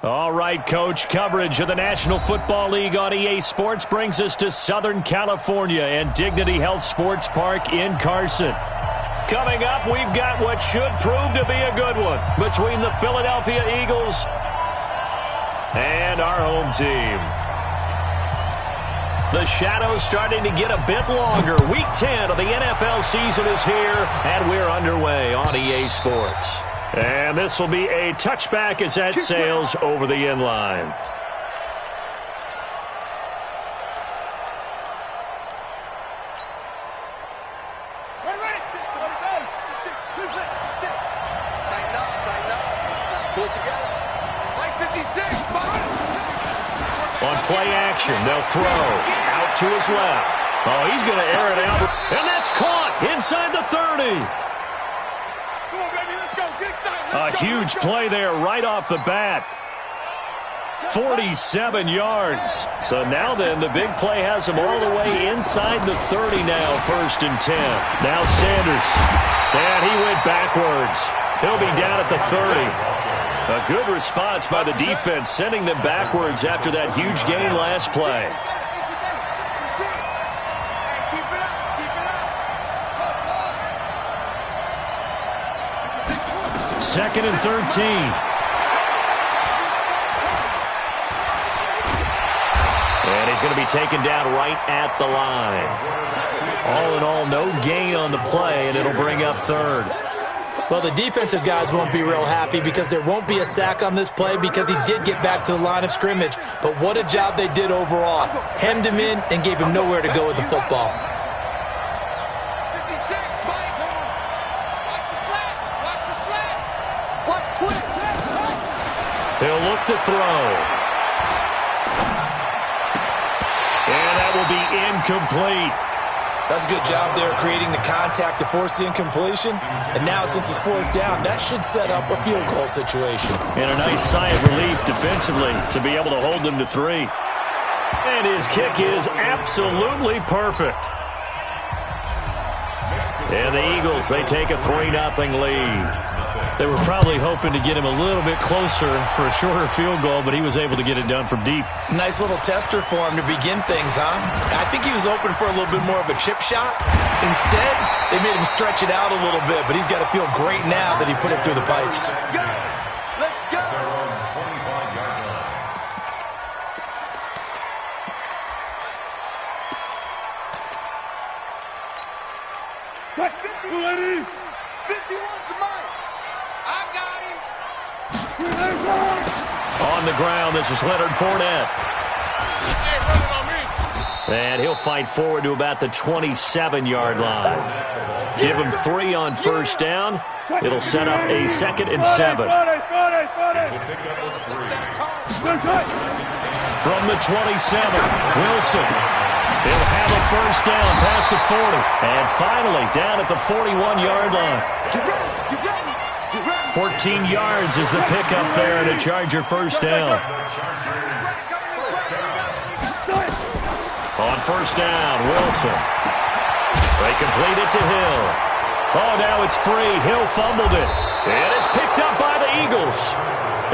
All right, Coach. Coverage of the National Football League on EA Sports brings us to Southern California and Dignity Health Sports Park in Carson. Coming up, we've got what should prove to be a good one between the Philadelphia Eagles and our home team. The shadow's starting to get a bit longer. Week 10 of the NFL season is here, and we're underway on EA Sports. And this will be a touchback as that sails over the end line. On play action, they'll throw out to his left. Oh, he's going to air it out. And that's caught inside the 30. A huge play there right off the bat. 47 yards. So now then, the big play has him all the way inside the 30 now, 1st and 10. Now Sanders. And he went backwards. He'll be down at the 30. A good response by the defense, sending them backwards after that huge gain last play. Second and 13. And he's going to be taken down right at the line. All in all, no gain on the play, and it'll bring up 3rd. Well, the defensive guys won't be real happy because there won't be a sack on this play because he did get back to the line of scrimmage. But what a job they did overall. Hemmed him in and gave him nowhere to go with the football. He'll look to throw. And that will be incomplete. That's a good job there creating the contact to force the incompletion. And now since it's 4th down, that should set up a field goal situation. And a nice sigh of relief defensively to be able to hold them to 3. And his kick is absolutely perfect. And the Eagles, they take a 3-0 lead. They were probably hoping to get him a little bit closer for a shorter field goal, but he was able to get it done from deep. Nice little tester for him to begin things, huh? I think he was open for a little bit more of a chip shot. Instead, they made him stretch it out a little bit, but he's got to feel great now that he put it through the pipes. Let's go! Ready? 51's mine. I got him. On the ground, this is Leonard Fournette. And he'll fight forward to about the 27-yard line. Give him 3 on 1st down. It'll set up a 2nd and 7. From the 27, Wilson. He'll have a 1st down past the 40. And finally, down at the 41-yard line. 14 yards is the pickup there and a Charger 1st down. On 1st down, Wilson. They complete it to Hill. Oh, now it's free. Hill fumbled it. And it's picked up by the Eagles.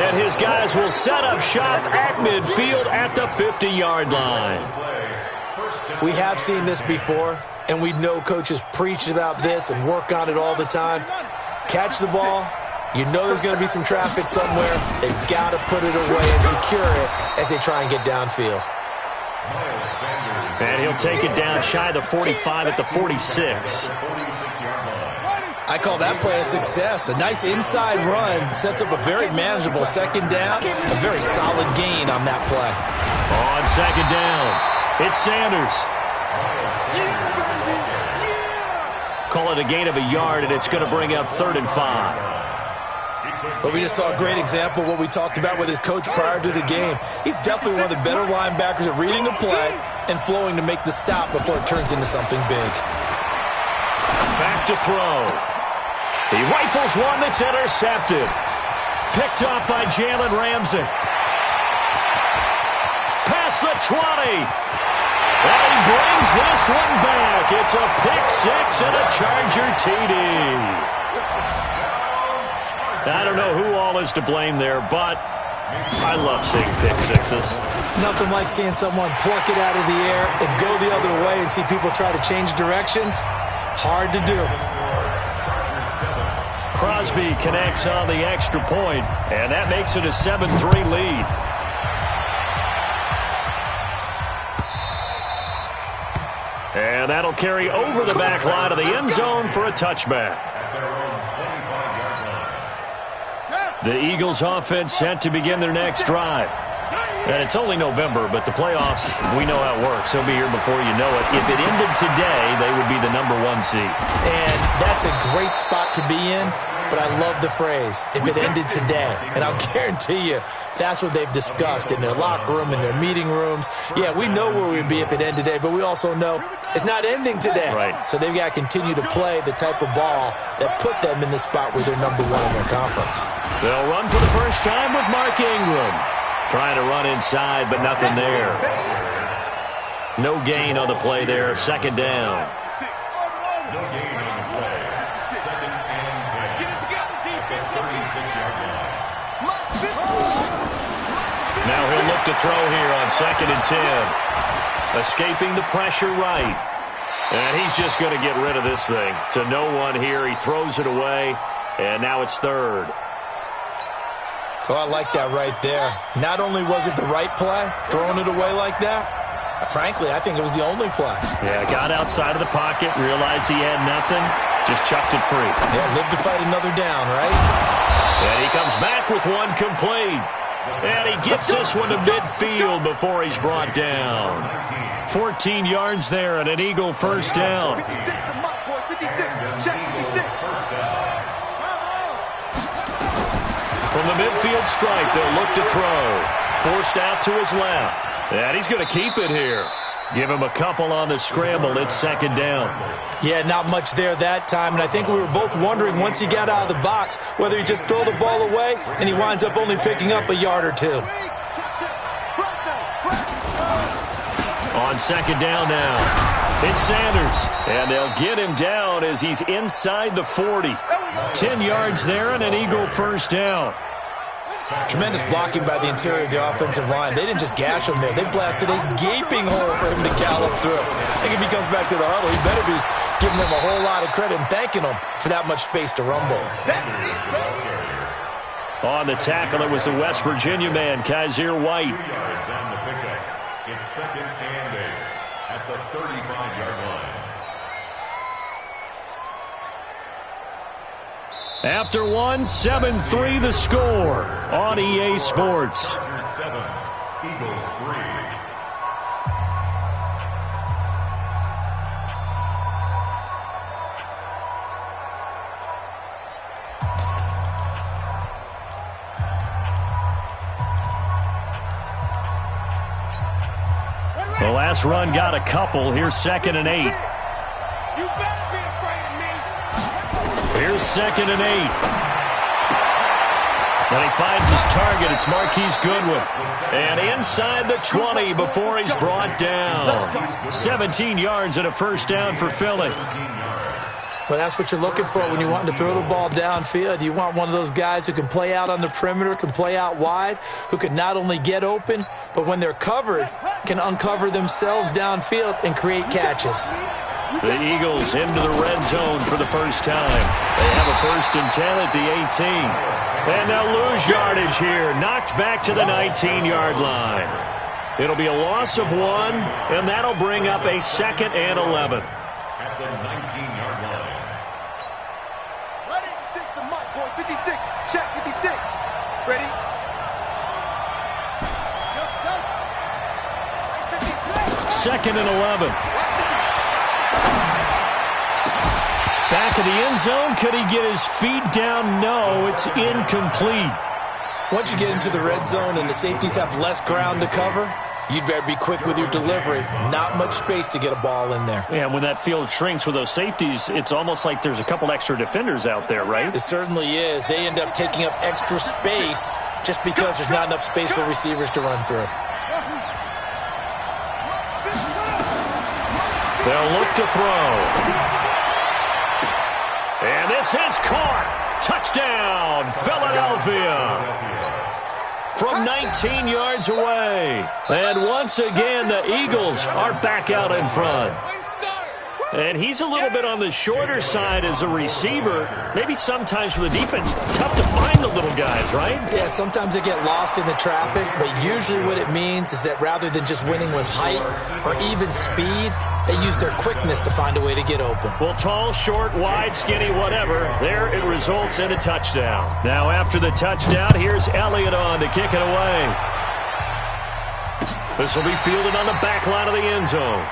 And his guys will set up shop at midfield at the 50-yard line. We have seen this before, and we know coaches preach about this and work on it all the time. Catch the ball. You know there's going to be some traffic somewhere. They've got to put it away and secure it as they try and get downfield. And he'll take it down shy of the 45 at the 46. I call that play a success. A nice inside run sets up a very manageable 2nd down. A very solid gain on that play. On 2nd down. It's Sanders. Call it a gain of a yard, and it's going to bring up 3rd and 5. But we just saw a great example of what we talked about with his coach prior to the game. He's definitely one of the better linebackers at reading a play and flowing to make the stop before it turns into something big. Back to throw. He rifles one that's intercepted. Picked up by Jalen Ramsey. Past the 20. And he brings this one back. It's a pick-6 and a Charger TD. I don't know who all is to blame there, but I love seeing pick sixes. Nothing like seeing someone pluck it out of the air and go the other way and see people try to change directions. Hard to do. Crosby connects on the extra point, and that makes it a 7-3 lead. And that'll carry over the back line of the end zone for a touchback. The Eagles offense set to begin their next drive. And it's only November, but the playoffs, we know how it works. They'll be here before you know it. If it ended today, they would be the #1 seed. And that's a great spot to be in, but I love the phrase, if it ended today. And I'll guarantee you, that's what they've discussed in their locker room, in their meeting rooms. Yeah, we know where we'd be if it ended today, but we also know it's not ending today. Right. So they've got to continue to play the type of ball that put them in the spot where they're #1 in their conference. They'll run for the first time with Mark Ingram. Trying to run inside, but nothing there. No gain on the play there. Second down. No gain on the play. Second and 10. Get it together, defense. 36-yard line. Now he'll look to throw here on 2nd and 10. Escaping the pressure right. And he's just going to get rid of this thing. To no one here. He throws it away. And now it's 3rd. Oh, I like that right there. Not only was it the right play, throwing it away like that, frankly, I think it was the only play. Yeah, got outside of the pocket, realized he had nothing, just chucked it free. Yeah, live to fight another down, right? And he comes back with one complete. And he gets this one to midfield before he's brought down. 14 yards there and an Eagle first down. 56, check 56. From the midfield stripe, they'll look to throw. Forced out to his left. And he's going to keep it here. Give him a couple on the scramble. It's 2nd down. Yeah, not much there that time, and I think we were both wondering once he got out of the box whether he just throw the ball away and he winds up only picking up a yard or two. On 2nd down now, it's Sanders, and they'll get him down as he's inside the 40. 10 yards there and an Eagle first down. Tremendous blocking by the interior of the offensive line. They didn't just gash him there. They blasted a gaping hole for him to gallop through. I think if he comes back to the huddle, he better be giving them a whole lot of credit and thanking them for that much space to rumble. On the tackle, it was the West Virginia man, Kaiser White. It's 2nd and 8 at the 35-yard line. After one, 7-3 the score on EA Sports. 7, Eagles 3. The last run got a couple. Here's 2nd and 8. You better be afraid of me. Here's 2nd and 8. And he finds his target. It's Marquise Goodwin. And inside the 20 before he's brought down. 17 yards and a first down for Philly. Well, that's what you're looking for when you want to throw the ball downfield. You want one of those guys who can play out on the perimeter, can play out wide, who can not only get open, but when they're covered, can uncover themselves downfield and create catches. The Eagles into the red zone for the first time. They have a 1st and 10 at the 18. And they'll lose yardage here. Knocked back to the 19-yard line. It'll be a loss of 1, and that'll bring up a 2nd and 11. At the 19-yard line. Ready? 6 to Mike, boy. 56. Check 56. Ready? 2nd and 11. Back of the end zone. Could he get his feet down? No, it's incomplete. Once you get into the red zone and the safeties have less ground to cover, you'd better be quick with your delivery. Not much space to get a ball in there. Yeah, when that field shrinks with those safeties, it's almost like there's a couple extra defenders out there, right? It certainly is. They end up taking up extra space just because there's not enough space for receivers to run through. They'll look to throw. And this is caught. Touchdown, Philadelphia. from 19 yards away. And once again, the Eagles are back out in front. And he's a little bit on the shorter side as a receiver. Maybe sometimes for the defense, tough to find the little guys, right? Yeah, sometimes they get lost in the traffic, but usually what it means is that rather than just winning with height or even speed, they use their quickness to find a way to get open. Well, tall, short, wide, skinny, whatever, there it results in a touchdown. Now after the touchdown, here's Elliott on to kick it away. This will be fielded on the back line of the end zone.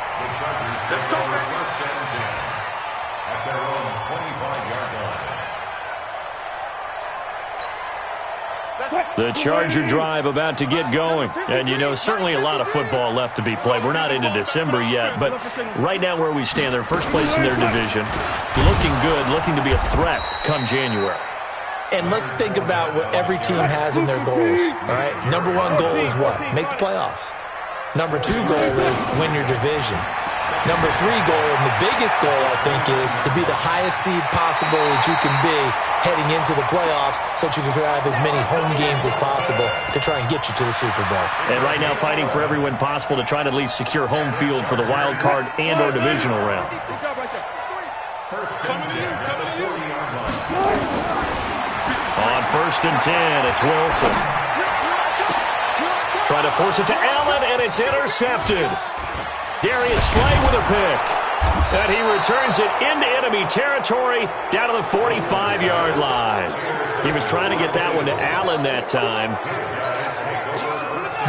The Charger drive about to get going. And, you know, certainly a lot of football left to be played. We're not into December yet, but right now where we stand, they're first place in their division. Looking good, looking to be a threat come January. And let's think about what every team has in their goals, all right? Number one goal is what? Make the playoffs. Number two goal is win your division. Number three goal, and the biggest goal, I think, is to be the highest seed possible that you can be heading into the playoffs so that you can have as many home games as possible to try and get you to the Super Bowl. And right now fighting for every win possible to try to at least secure home field for the wild card and or divisional round. On 1st and 10, it's Wilson. Trying to force it to Allen, and it's intercepted. Darius Slay with a pick. And he returns it into enemy territory down to the 45-yard line. He was trying to get that one to Allen that time.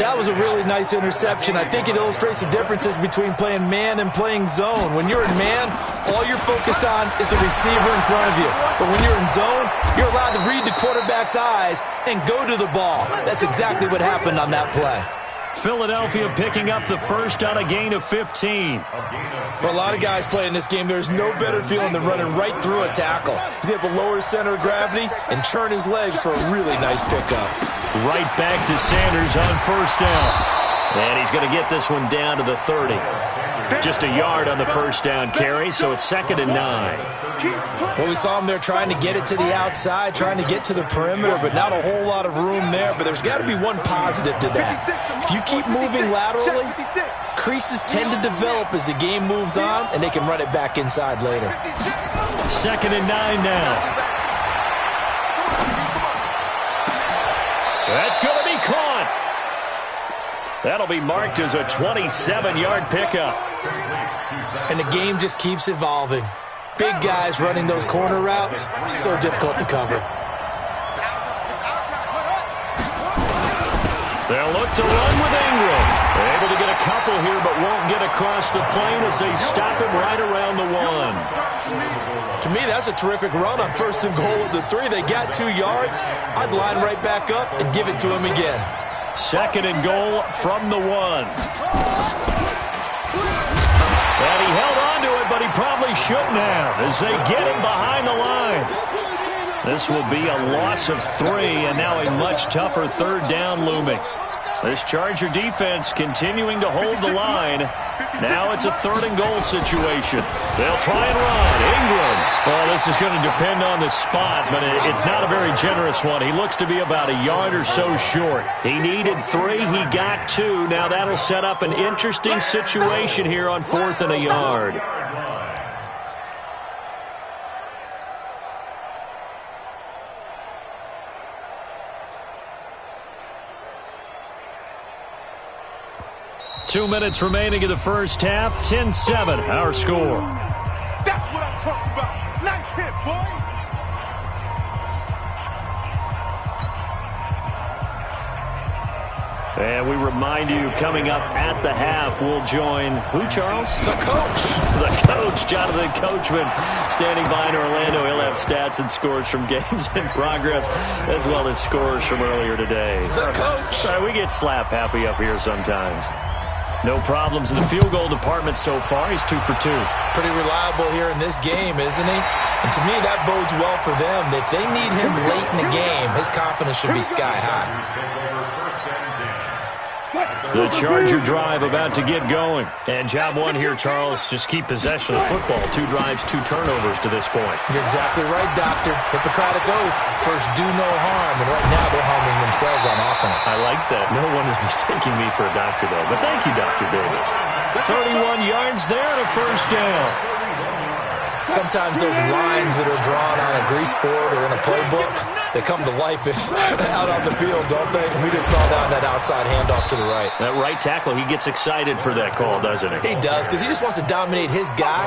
That was a really nice interception. I think it illustrates the differences between playing man and playing zone. When you're in man, all you're focused on is the receiver in front of you. But when you're in zone, you're allowed to read the quarterback's eyes and go to the ball. That's exactly what happened on that play. Philadelphia picking up the first on a gain of 15. For a lot of guys playing this game, there's no better feeling than running right through a tackle. He's able to lower his center of gravity and churn his legs for a really nice pickup. Right back to Sanders on 1st down. And he's going to get this one down to the 30. Just a yard on the 1st down carry, so it's 2nd and 9. Well, we saw him there trying to get it to the outside, trying to get to the perimeter, but not a whole lot of room there. But there's got to be one positive to that. If you keep moving laterally, creases tend to develop as the game moves on, and they can run it back inside later. 2nd and 9 now. That's going to be caught. That'll be marked as a 27-yard pickup. And the game just keeps evolving. Big guys running those corner routes, so difficult to cover. They'll look to run with Ingram. They're able to get a couple here, but won't get across the plane as they stop him right around the 1. To me, that's a terrific run on 1st and goal at the 3. They got 2 yards. I'd line right back up and give it to him again. 2nd and goal from the 1. And he held on to it, but he probably shouldn't have as they get him behind the line. This will be a loss of 3, and now a much tougher 3rd down looming. This Charger defense continuing to hold the line. Now it's a 3rd and goal situation. They'll try and run. Ingram. Well, this is going to depend on the spot, but it's not a very generous one. He looks to be about a yard or so short. He needed 3. He got 2. Now that'll set up an interesting situation here on 4th and a yard. Two minutes remaining in the first half. 10-7, our score. That's what I'm talking about. Nice hit, boy. And we remind you, coming up at the half, we'll join who, Charles? The coach. The coach, Jonathan Coachman, standing by in Orlando. He'll have stats and scores from games in progress, as well as scores from earlier today. The coach. Sorry, we get slap happy up here sometimes. No problems in the field goal department so far. He's 2 for 2. Pretty reliable here in this game, isn't he? And to me, that bodes well for them. If they need him late in the game, his confidence should be sky high. The Charger drive about to get going. And job one here, Charles, just keep possession of the football. 2 drives, 2 turnovers to this point. You're exactly right, Doctor. Hippocratic oath. First, do no harm. And right now, they're harming themselves on offense. I like that. No one is mistaking me for a doctor, though. But thank you, Dr. Davis. 31 yards there and a first down. Sometimes those lines that are drawn on a grease board or in a playbook, they come to life out on the field, don't they? We just saw down that outside handoff to the right. That right tackle, he gets excited for that call, doesn't he? He does, because he just wants to dominate his guy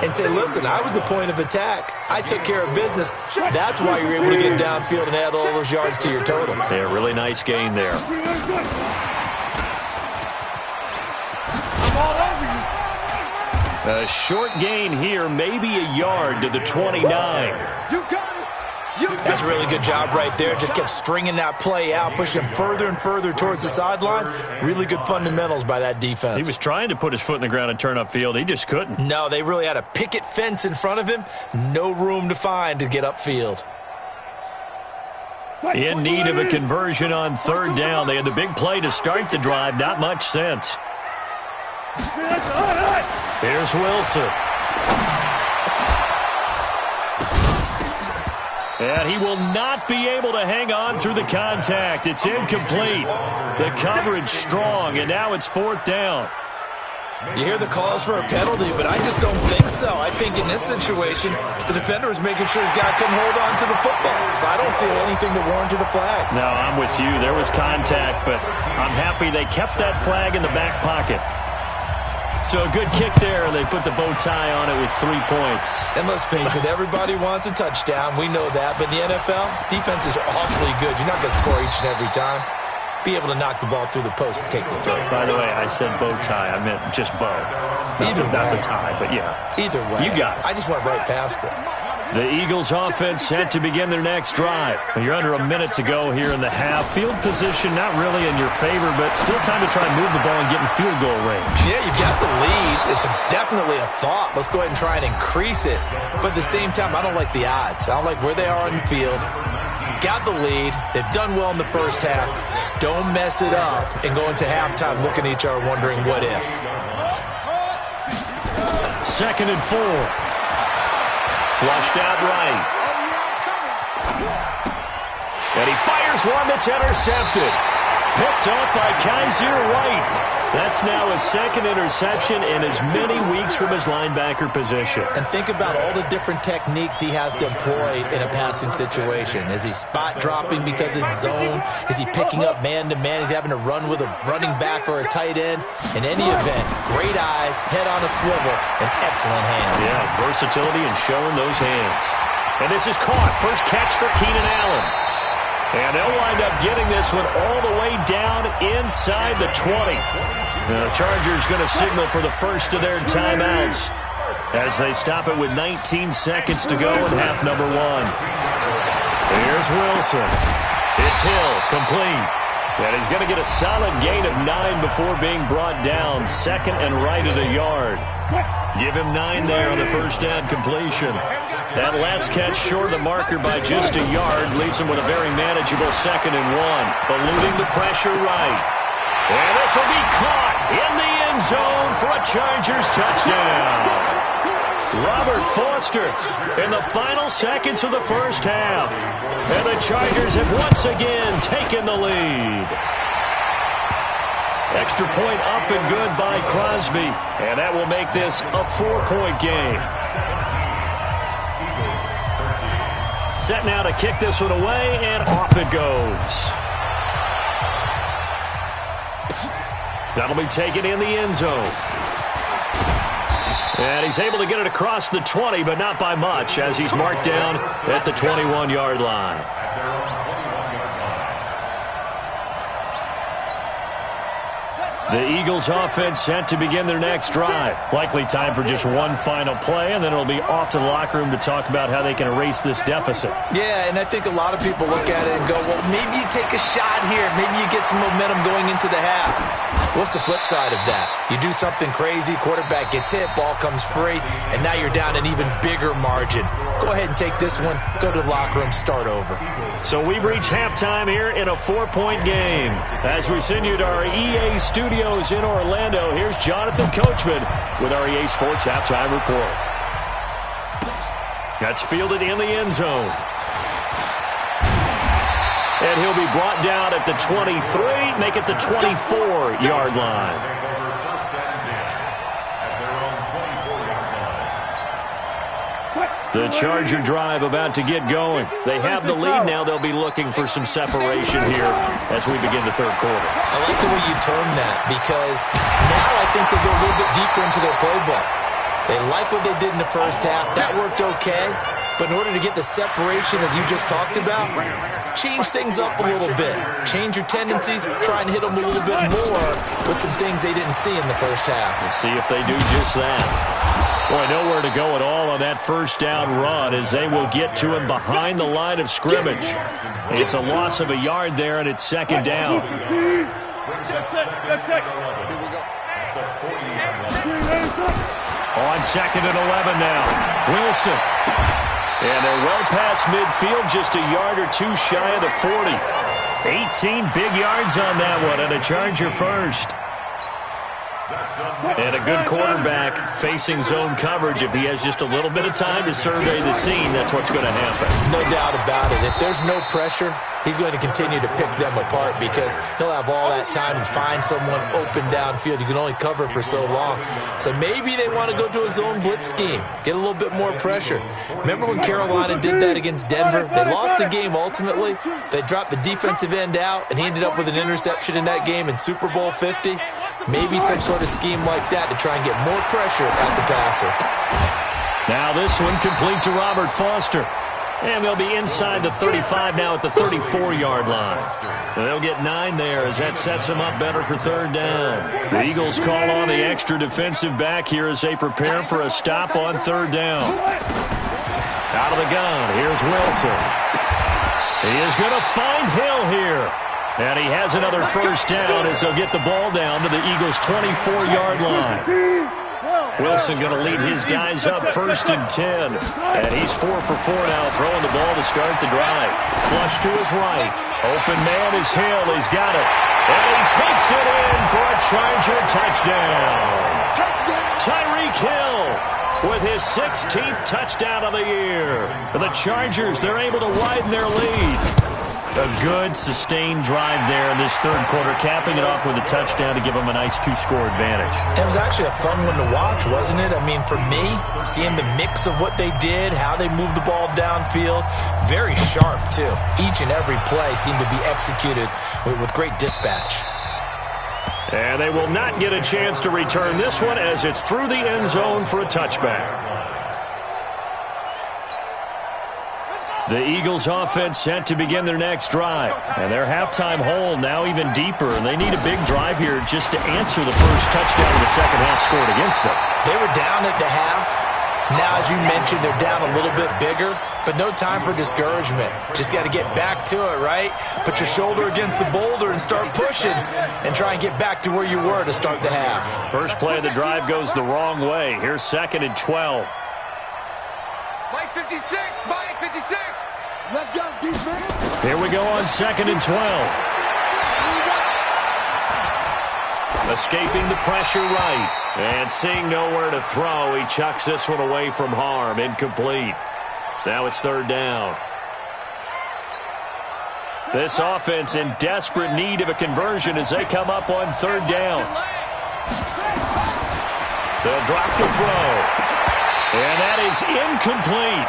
and say, listen, I was the point of attack. I took care of business. That's why you're able to get downfield and add all those yards to your total. Yeah, really nice gain there. A short gain here, maybe a yard to the 29. That's a really good job right there. Just kept stringing that play out, pushing him further and further towards the sideline. Really good fundamentals by that defense. He was trying to put his foot in the ground and turn upfield. He just couldn't. No, they really had a picket fence in front of him. No room to find to get upfield. In need of a conversion on 3rd down. They had the big play to start the drive. Not much sense. Here's Wilson. And he will not be able to hang on through the contact. It's incomplete. The coverage strong, and now it's 4th down. You hear the calls for a penalty, but I just don't think so. I think in this situation, the defender is making sure his guy can hold on to the football. So I don't see anything to warrant the flag. No, I'm with you. There was contact, but I'm happy they kept that flag in the back pocket. So a good kick there, and they put the bow tie on it with 3 points. And let's face it, everybody wants a touchdown. We know that. But in the NFL, defenses are awfully good. You're not going to score each and every time. Be able to knock the ball through the post and take the toe. By the way, I said bow tie. I meant just bow. Not the tie, but yeah. Either way. You got it. I just went right past it. The Eagles offense set to begin their next drive. You're under a minute to go here in the half. Field position not really in your favor, but still time to try and move the ball and get in field goal range. Yeah, you've got the lead. It's definitely a thought. Let's go ahead and try and increase it. But at the same time, I don't like the odds. I don't like where they are on the field. Got the lead. They've done well in the first half. Don't mess it up and go into halftime looking at each other wondering what if. 2nd and 4. Flushed out right. And he fires one that's intercepted. Picked off by Kaiser White. That's now his 2nd interception in as many weeks from his linebacker position. And think about all the different techniques he has to employ in a passing situation. Is he spot dropping because it's zone? Is he picking up man-to-man? Is he having to run with a running back or a tight end? In any event, great eyes, head on a swivel, and excellent hands. Yeah, versatility and showing those hands. And this is caught. First catch for Keenan Allen. And they'll wind up getting this one all the way down inside the 20. The Chargers going to signal for the first of their timeouts as they stop it with 19 seconds to go in half number 1. Here's Wilson. It's Hill, complete. And he's going to get a solid gain of 9 before being brought down. 2nd and right of the yard. Give him 9 there on the first down completion. That last catch short of the marker by just a yard leaves him with a very manageable 2nd and 1. Eluding the pressure right. And this will be caught in the end zone for a Chargers touchdown. Robert Foster in the final seconds of the first half. And the Chargers have once again taken the lead. Extra point up and good by Crosby. And that will make this a 4-point game. Set now to kick this one away, and off it goes. That'll be taken in the end zone. And he's able to get it across the 20, but not by much, as he's marked down at the 21-yard line. The Eagles offense set to begin their next drive. Likely time for just one final play, and then it'll be off to the locker room to talk about how they can erase this deficit. Yeah, and I think a lot of people look at it and go, well, maybe you take a shot here. Maybe you get some momentum going into the half. What's the flip side of that? You do something crazy, quarterback gets hit, ball comes free, and now you're down an even bigger margin. Go ahead and take this one, go to the locker room, start over. So we've reached halftime here in a 4-point game. As we send you to our EA studios in Orlando, here's Jonathan Coachman with our EA Sports Halftime Report. That's fielded in the end zone. And he'll be brought down at the 23, make it the 24-yard line. The Charger drive about to get going. They have the lead now. They'll be looking for some separation here as we begin the third quarter. I like the way you term that because now I think they go a little bit deeper into their playbook. They like what they did in the first half. That worked okay. But in order to get the separation that you just talked about, change things up a little bit. Change your tendencies, try and hit them a little bit more with some things they didn't see in the first half. We'll see if they do just that. Boy, nowhere to go at all on that first down run as they will get to him behind the line of scrimmage. It's a loss of a yard there, and it's second down. On second and 11 now. Wilson. And they're well past midfield, just a yard or two shy of the 40. 18 big yards on that one, and a Charger first. And a good quarterback facing zone coverage. If he has just a little bit of time to survey the scene, that's what's going to happen. No doubt about it. If there's no pressure, he's going to continue to pick them apart because he'll have all that time to find someone open downfield. You can only cover for so long. So maybe they want to go to a zone blitz scheme, get a little bit more pressure. Remember when Carolina did that against Denver? They lost the game ultimately. They dropped the defensive end out, and he ended up with an interception in that game in Super Bowl 50. Maybe some sort of scheme like that to try and get more pressure at the passer. Now this one complete to Robert Foster. And they'll be inside the 35 now at the 34-yard line. They'll get 9 there as that sets them up better for third down. The Eagles call on the extra defensive back here as they prepare for a stop on third down. Out of the gun, here's Wilson. He is going to find Hill here. And he has another first down as they'll get the ball down to the Eagles' 24-yard line. Wilson going to lead his guys up first and 10. And he's 4 for 4 now, throwing the ball to start the drive. Flush to his right. Open man is Hill. He's got it. And he takes it in for a Charger touchdown. Tyreek Hill with his 16th touchdown of the year. The Chargers, they're able to widen their lead. A good, sustained drive there in this third quarter, capping it off with a touchdown to give them a nice 2-score advantage. It was actually a fun one to watch, wasn't it? I mean, for me, seeing the mix of what they did, how they moved the ball downfield, very sharp, too. Each and every play seemed to be executed with great dispatch. And they will not get a chance to return this one as it's through the end zone for a touchback. The Eagles offense set to begin their next drive. And their halftime hole now even deeper. And they need a big drive here just to answer the first touchdown in the second half scored against them. They were down at the half. Now, as you mentioned, they're down a little bit bigger. But no time for discouragement. Just got to get back to it, right? Put your shoulder against the boulder and start pushing. And try and get back to where you were to start the half. First play of the drive goes the wrong way. Here's second and 12. Mike 56, Mike 56. Let's go, defense. Here we go on second and 12. Escaping the pressure right. And seeing nowhere to throw, he chucks this one away from harm. Incomplete. Now it's third down. This offense in desperate need of a conversion as they come up on third down. They'll drop the throw. And that is incomplete.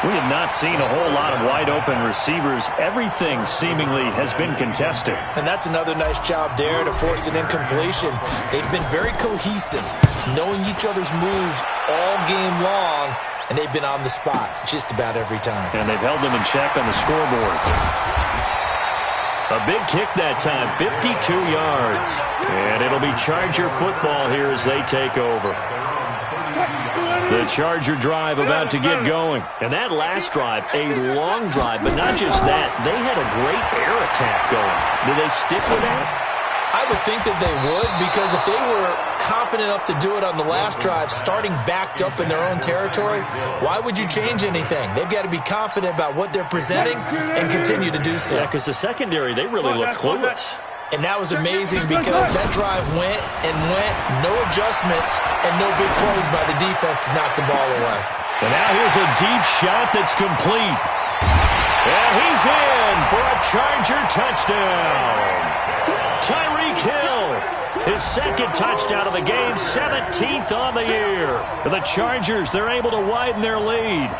We have not seen a whole lot of wide-open receivers. Everything seemingly has been contested. And that's another nice job there to force an incompletion. They've been very cohesive, knowing each other's moves all game long, and they've been on the spot just about every time. And they've held them in check on the scoreboard. A big kick that time, 52 yards. And it'll be Charger football here as they take over. The Charger drive about to get going. And that last drive, a long drive, but not just that. They had a great air attack going. Do they stick with that? I would think that they would, because if they were confident enough to do it on the last drive, starting backed up in their own territory, why would you change anything? They've got to be confident about what they're presenting and continue to do so. Yeah, because the secondary, they really look clueless. And that was amazing because that drive went and went, no adjustments, and no big plays by the defense to knock the ball away. And now here's a deep shot that's complete. And he's in for a Charger touchdown. Tyreek Hill, his second touchdown of the game, 17th on the year. The Chargers, they're able to widen their lead.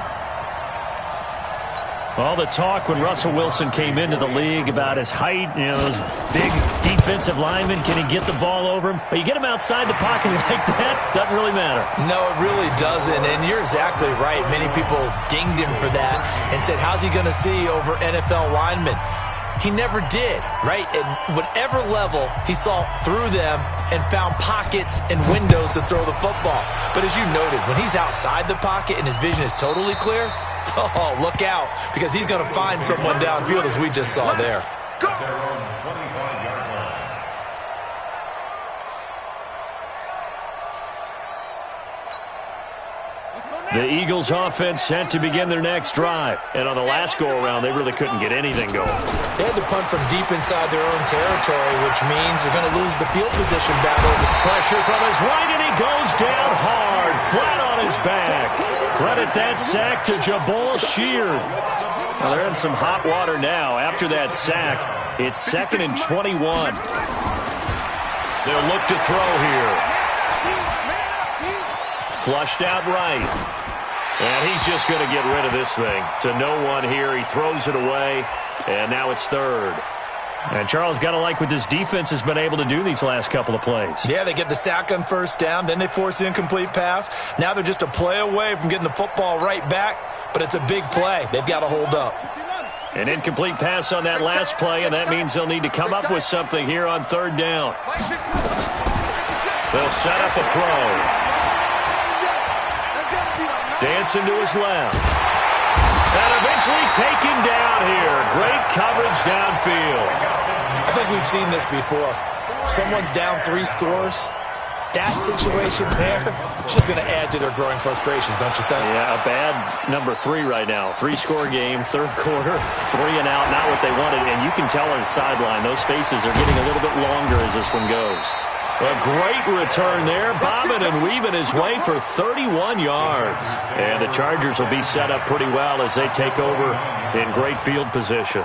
All the talk when Russell Wilson came into the league about his height, those big defensive linemen, can he get the ball over him? But you get him outside the pocket like that, doesn't really matter. No, it really doesn't, and you're exactly right. Many people dinged him for that and said, how's he going to see over NFL linemen? He never did, right? At whatever level, he saw through them and found pockets and windows to throw the football. But as you noted, when he's outside the pocket and his vision is totally clear, oh, look out, because he's going to find someone downfield, as we just saw there. The Eagles offense set to begin their next drive. And on the last go-around, they really couldn't get anything going. They had to punt from deep inside their own territory, which means they're going to lose the field position battles. Pressure from his right, and he goes down hard, flat on his back. Credit that sack to Jabal Sheard. Well, they're in some hot water now. After that sack, it's 2nd and 21. They'll look to throw here. Flushed out right. And he's just going to get rid of this thing. To no one here. He throws it away. And now it's 3rd. And Charles, got to like what this defense has been able to do these last couple of plays. Yeah, they get the sack on 1st down. Then they force the incomplete pass. Now they're just a play away from getting the football right back. But it's a big play. They've got to hold up. An incomplete pass on that last play, and that means they'll need to come up with something here on 3rd down. They'll set up a throw. Dancing to his left. And eventually taken down here. Great coverage downfield. I think we've seen this before. Someone's down 3 scores. That situation there, it's just going to add to their growing frustrations, don't you think? Yeah, a bad number 3 right now. 3-score game, 3rd quarter, 3 and out, not what they wanted. And you can tell on the sideline, those faces are getting a little bit longer as this one goes. A great return there, bobbing and weaving his way for 31 yards. And the Chargers will be set up pretty well as they take over in great field position.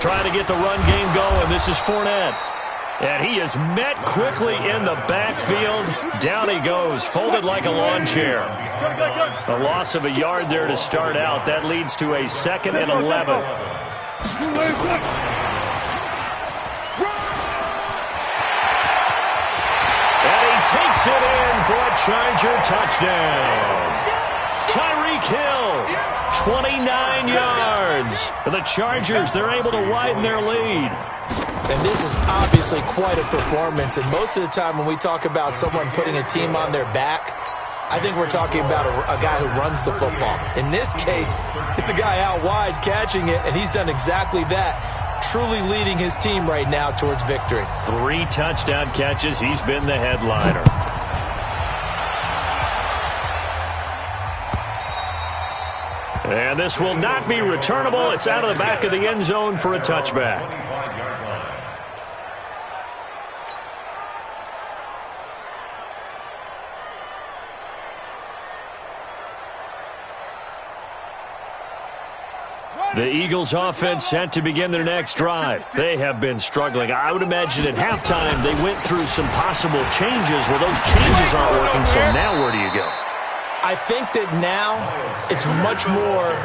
Trying to get the run game going. This is Fournette. And he is met quickly in the backfield. Down he goes, folded like a lawn chair. A loss of a yard there to start out. That leads to a 2nd and 11. And he takes it in for a Charger touchdown. Tyreek Hill, 29 yards. The Chargers, they're able to widen their lead. And this is obviously quite a performance. And most of the time when we talk about someone putting a team on their back, I think we're talking about a guy who runs the football. In this case, it's a guy out wide catching it, and he's done exactly that, truly leading his team right now towards victory. 3 touchdown catches. He's been the headliner. And this will not be returnable. It's out of the back of the end zone for a touchback. The Eagles offense set to begin their next drive. They have been struggling. I would imagine at halftime they went through some possible changes. Well, those changes aren't working, so now where do you go? I think that now it's much more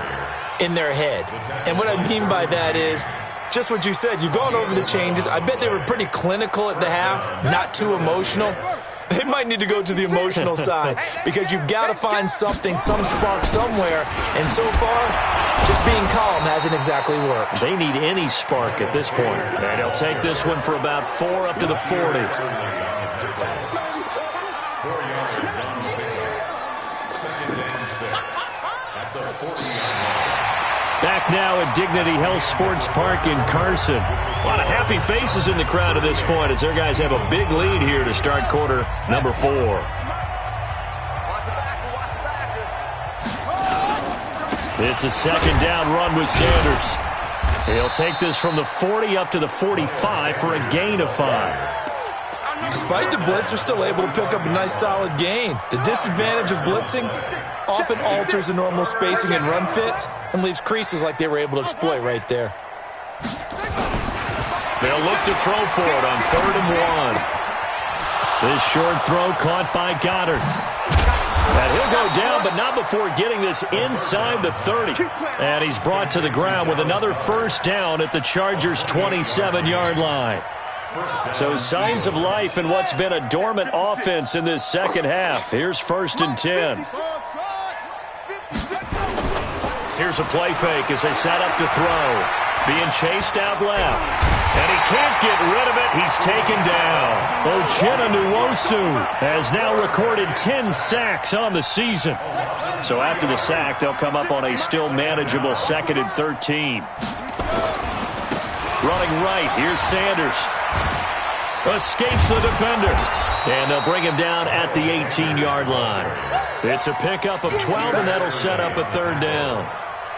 in their head. And what I mean by that is just what you said. You've gone over the changes. I bet they were pretty clinical at the half, not too emotional. They might need to go to the emotional side because you've got to find something, some spark somewhere. And so far, just being calm hasn't exactly worked. They need any spark at this point. And he'll take this one for about 4 up to the 40. the 40-yard line. Back now at Dignity Health Sports Park in Carson. A lot of happy faces in the crowd at this point as their guys have a big lead here to start quarter number 4. It's a second down run with Sanders. He'll take this from the 40 up to the 45 for a gain of 5. Despite the blitz, they're still able to pick up a nice solid gain. The disadvantage of blitzing often alters the normal spacing and run fits and leaves creases like they were able to exploit right there. They'll look to throw for it on 3rd and 1. This short throw caught by Goddard. And he'll go down, but not before getting this inside the 30. And he's brought to the ground with another first down at the Chargers' 27-yard line. So signs of life in what's been a dormant offense in this second half. Here's 1st and 10. Here's a play fake as they set up to throw. Being chased out left. And he can't get rid of it. He's taken down. Uchenna Nwosu has now recorded 10 sacks on the season. So after the sack, they'll come up on a still manageable 2nd and 13. Running right, here's Sanders. Escapes the defender. And they'll bring him down at the 18-yard line. It's a pickup of 12, and that'll set up a 3rd down.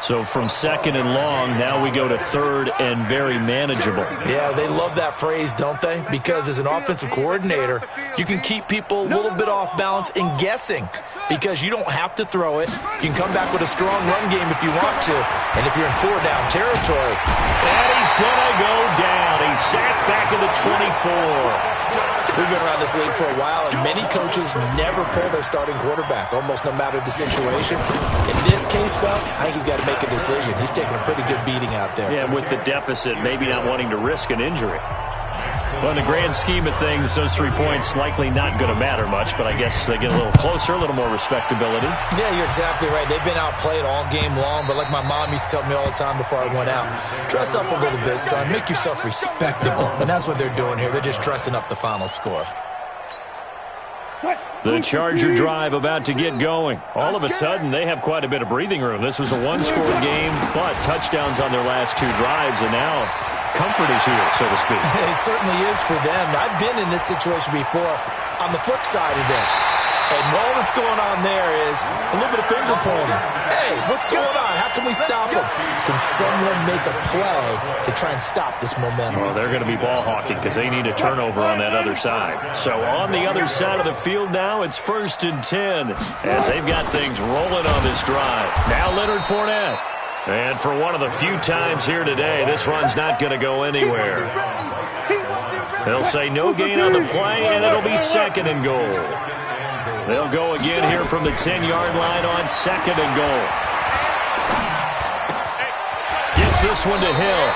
So from 2nd and long, now we go to 3rd and very manageable. Yeah, they love that phrase, don't they? Because as an offensive coordinator, you can keep people a little bit off balance and guessing because you don't have to throw it. You can come back with a strong run game if you want to. And if you're in 4-down territory. And he's going to go down. He's sacked back at the 24. We've been around this league for a while, and many coaches never pull their starting quarterback, almost no matter the situation. In this case, though, I think he's got to make a decision. He's taking a pretty good beating out there. Yeah, with the deficit, maybe not wanting to risk an injury. Well, in the grand scheme of things, those 3 points likely not going to matter much, but I guess they get a little closer, a little more respectability. Yeah, you're exactly right. They've been outplayed all game long, but like my mom used to tell me all the time before I went out, dress up a little bit, son. Make yourself respectable. And that's what they're doing here. They're just dressing up the final score. The Charger drive about to get going. All of a sudden, they have quite a bit of breathing room. This was a one-score game, but touchdowns on their last 2 drives, and now comfort is here, so to speak. It certainly is for them. I've been in this situation before on the flip side of this. And all that's going on there is a little bit of finger pointing. Hey, what's going on? How can we stop them? Can someone make a play to try and stop this momentum? Well, they're going to be ball hawking because they need a turnover on that other side. So on the other side of the field now, it's 1st and 10 as they've got things rolling on this drive. Now Leonard Fournette. And for one of the few times here today, this run's not going to go anywhere. They'll say no gain on the play, and it'll be 2nd and goal. They'll go again here from the 10-yard line on 2nd and goal. Gets this one to Hill.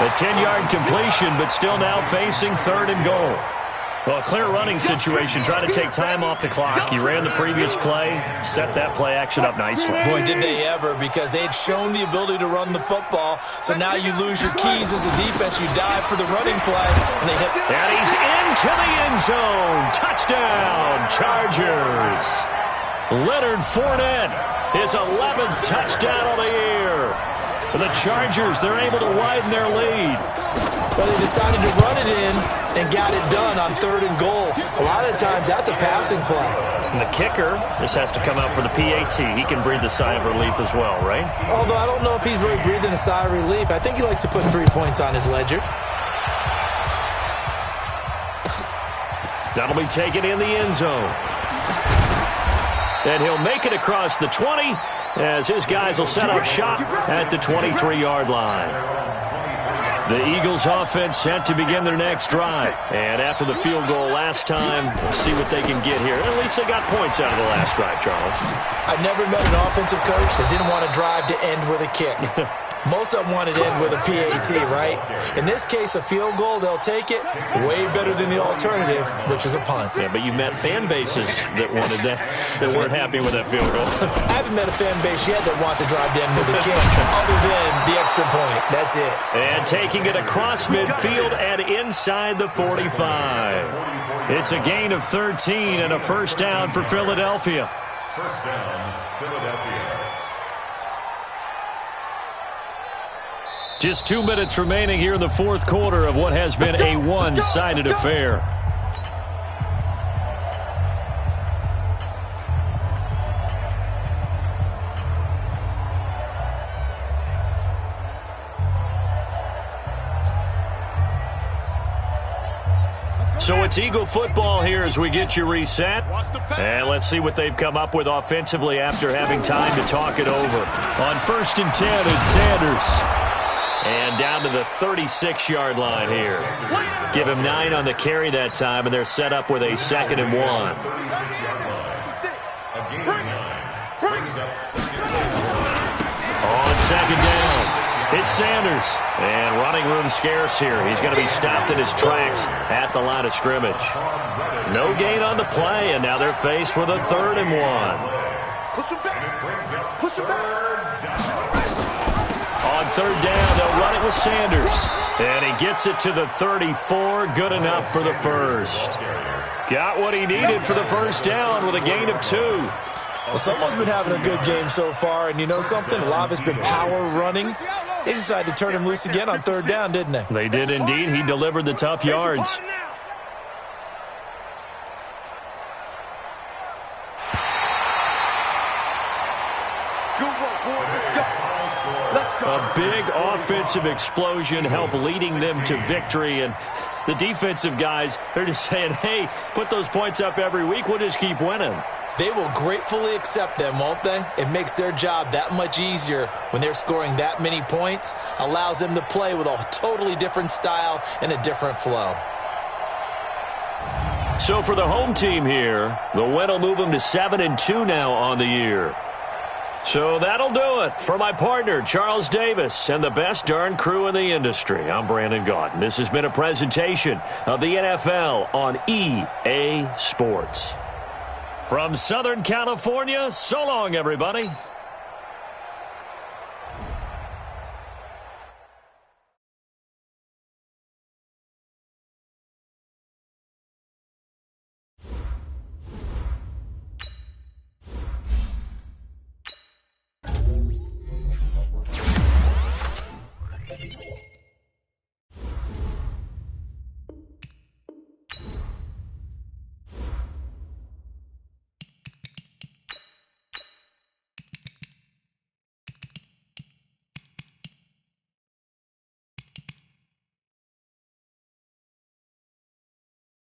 A 10-yard completion, but still now facing 3rd and goal. Well, a clear running situation, trying to take time off the clock. He ran the previous play, set that play action up nicely. Boy, did they ever, because they had shown the ability to run the football. So now you lose your keys as a defense. You dive for the running play, and they hit. And he's into the end zone. Touchdown, Chargers. Leonard Fournette, his 11th touchdown of the year. For the Chargers, they're able to widen their lead. But they decided to run it in and got it done on 3rd and goal. A lot of times, that's a passing play. And the kicker, this has to come out for the PAT. He can breathe a sigh of relief as well, right? Although I don't know if he's really breathing a sigh of relief. I think he likes to put 3 points on his ledger. That'll be taken in the end zone. And he'll make it across the 20 as his guys will set up shop at the 23-yard line. The Eagles offense set to begin their next drive. And after the field goal last time, we'll see what they can get here. At least they got points out of the last drive, Charles. I've never met an offensive coach that didn't want to drive to end with a kick. Most of them wanted to end with a PAT, right? In this case, a field goal, they'll take it. Way better than the alternative, which is a punt. Yeah, but you met fan bases that wanted that weren't happy with that field goal. I haven't met a fan base yet that wants to drive to end with a kick, other than the extra point. That's it. And taking it across midfield and inside the 45. It's a gain of 13 and a first down for Philadelphia. First down, Philadelphia. Just 2 minutes remaining here in the fourth quarter of what has been a one-sided affair. So it's Eagle football here as we get you reset. And let's see what they've come up with offensively after having time to talk it over. On 1st and 10, it's Sanders. And down to the 36-yard line here. Give him 9 on the carry that time, and they're set up with a 2nd and 1. On 2nd down. It's Sanders, and running room scarce here. He's going to be stopped in his tracks at the line of scrimmage. No gain on the play, and now they're faced with a 3rd and 1. Push him back. Push him back. On 3rd down, they'll run it with Sanders, and he gets it to the 34. Good enough for the first. Got what he needed for the first down with a gain of 2. Well, someone's been having a good game so far, and you know something? A lot of it's been power running. They decided to turn him loose again on 3rd down, didn't they? They did indeed. He delivered the tough yards. A big offensive explosion helped leading them to victory, and the defensive guys, they're just saying, hey, put those points up every week. We'll just keep winning. They will gratefully accept them, won't they? It makes their job that much easier when they're scoring that many points. Allows them to play with a totally different style and a different flow. So for the home team here, the win will move them to 7-2 now on the year. So that'll do it for my partner, Charles Davis, and the best darn crew in the industry. I'm Brandon Gaudin. This has been a presentation of the NFL on EA Sports. From Southern California, so long, everybody.